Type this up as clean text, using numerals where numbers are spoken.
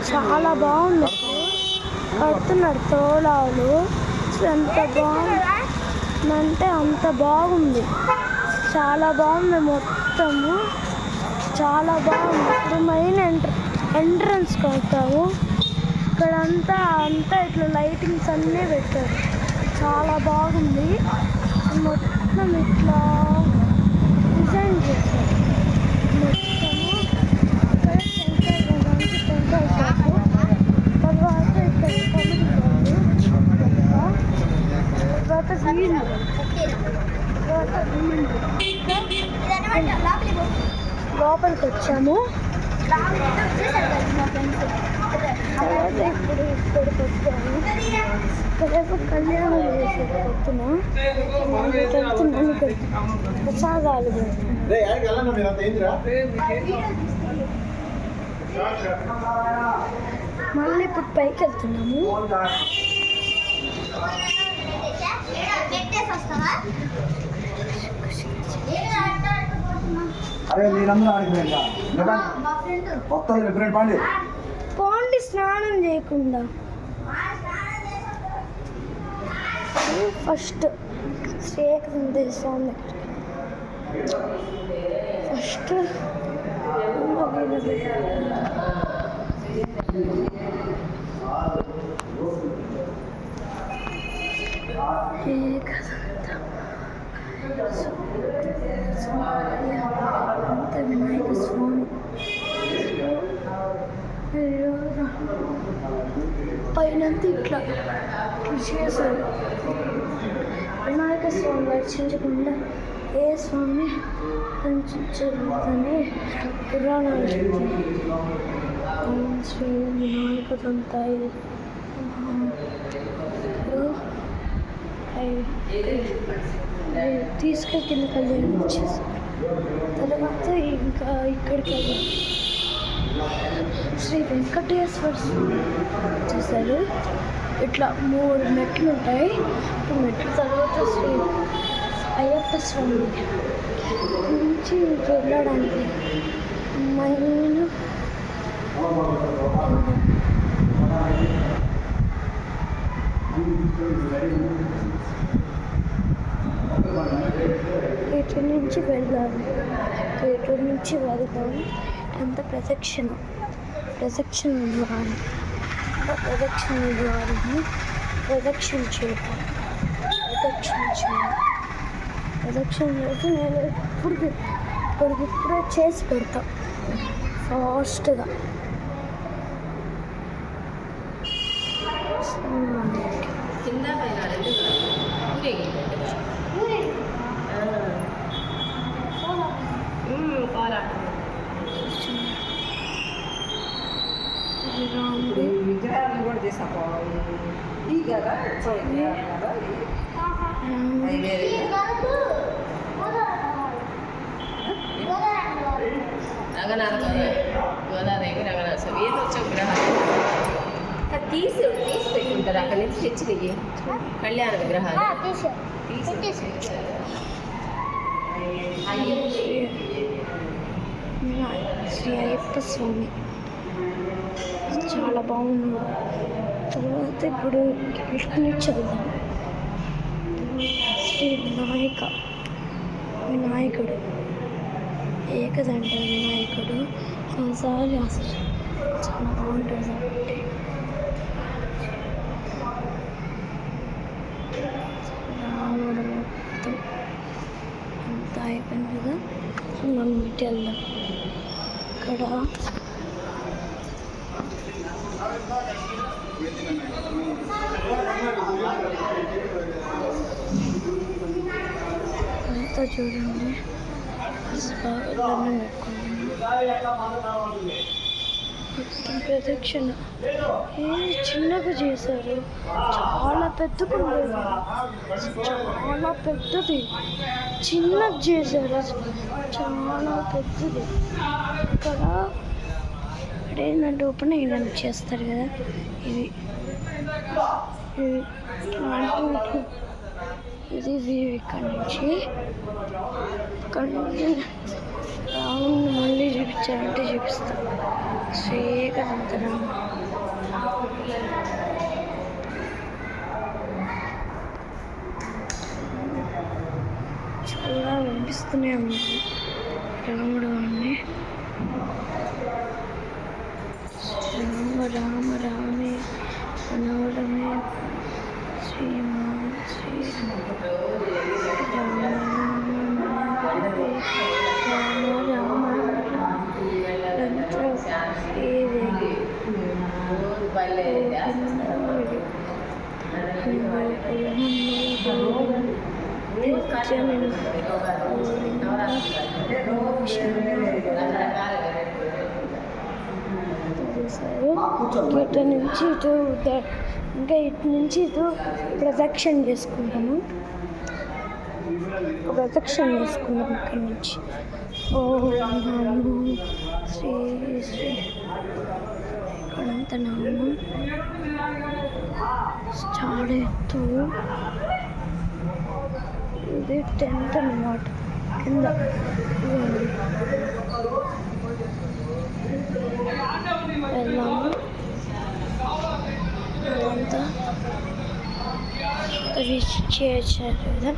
చాలా బాగుంది. కడుతున్నారు తోలాలు. ఎంత బాగుందంటే అంత బాగుంది. చాలా బాగుంది మొత్తము. చాలా బాగుంది. ఇప్పుడు మెయిన్ ఎంట్రన్స్ కడతాము. ఇక్కడ అంతా ఇట్లా లైటింగ్స్ అన్నీ పెట్టారు. చాలా బాగుంది. మొత్తం ఇట్లా డిజైన్ చేశారు. మొత్తము ఇక్కడ టెంకాయ షాపు. తర్వాత ఇక్కడ తర్వాత వీళ్ళు లోపలికి వచ్చాము. తర్వాత ఇప్పుడు ఇక్కడికి వచ్చాము. ఇక్కడేమో కళ్యాణం చేసేది పొద్దున. ప్రసాదాలు మళ్ళీ ఇప్పుడు పైకి వెళ్తున్నాము. పోండి స్నానం చేయకుండా. ఫస్ట్ శ్రీకాంత స్వామి ఫస్ట్ అంత వినాయక స్వామి పైనంతా ఇట్లా చేశారు. వినాయక స్వామి రక్షించకుండా ఏ స్వామి రక్షించలేదని పురాణాలు చెప్తున్నాయి. శ్రీ వినాయక దంతాయ తీసుకొని కింద కళ్యాణం వచ్చేసారు. తర్వాత ఇంకా ఇక్కడికి శ్రీ వెంకటేశ్వర స్వామి చేశారు. ఇట్లా 3 మెట్లు ఉంటాయి. మెట్ల తర్వాత శ్రీ అయ్యప్ప స్వామి నుంచి వెళ్ళడానికి మెయిన్ ఇటు నుంచి వెళ్ళాలి. ఇటు నుంచి వెళ్తాం. అంత ప్రదక్షిణ ద్వారం. ప్రదక్షిణ చేయాలి. చేసి నేను ఇప్పుడిప్పుడే చేసి పెడతాం ఫాస్ట్గా. విగ్రహాలను కూడా తీసుకోవాలి. ఈ కదా గోదాదేవి రంగనాథ ఏదో వచ్చే విగ్రహాలు తీసి పెట్టుకుంటారు. అక్కడి నుంచి తెచ్చినవి కళ్యాణ విగ్రహాలు శ్రీ అయ్యప్ప స్వామి చాలా బాగుంది. తర్వాత ఇప్పుడు నుంచి వెళ్దాం. శ్రీ వినాయకుడు ఏకదండ వినాయకుడు కొన్నిసార్లు అసలు చాలా బాగుంటుంది. కాబట్టి రాముడు మొత్తం అంతా అయిపోయింది కదా. మనం ఇటు వెళ్దాం. ఇక్కడ అంతా చూడండి. మొత్తం ప్రదక్షిణ చిన్నగా చేశారు. చాలా చాలా పెద్దది. చిన్నది చేశారు. చాలా పెద్దది. ఇక్కడ ఏంటంటే ఓపెన్ అయ్యడానికి చేస్తారు కదా. ఇది వ్యూ. ఇక్కడ నుంచి రాముని మళ్ళీ చూపించాలంటే చూపిస్తాం. శ్రీకాంతరామ చాలా వినిపిస్తూనే ఉంది రాముడు వాడిని రామ రామ రామే మనోరమే శ్రీమా శ్రీ రామ రామ మనోరమే రామ రామ ఇటు నుంచి ఇటు ఇంకా ఇటు నుంచి ఇటు ప్రదక్షిణ చేసుకుంటాము ప్రదక్షిణ చేసుకుందాం ఇక్కడి నుంచి ఓం నమో శ్రీ శ్రీ ఇక్కడంతా నామం స్టార్ట్ అవుతూ ఇది టెంట్ అన్నమాట కింద వెళ్దాము అదంతా రీచ్ చేశారు కదా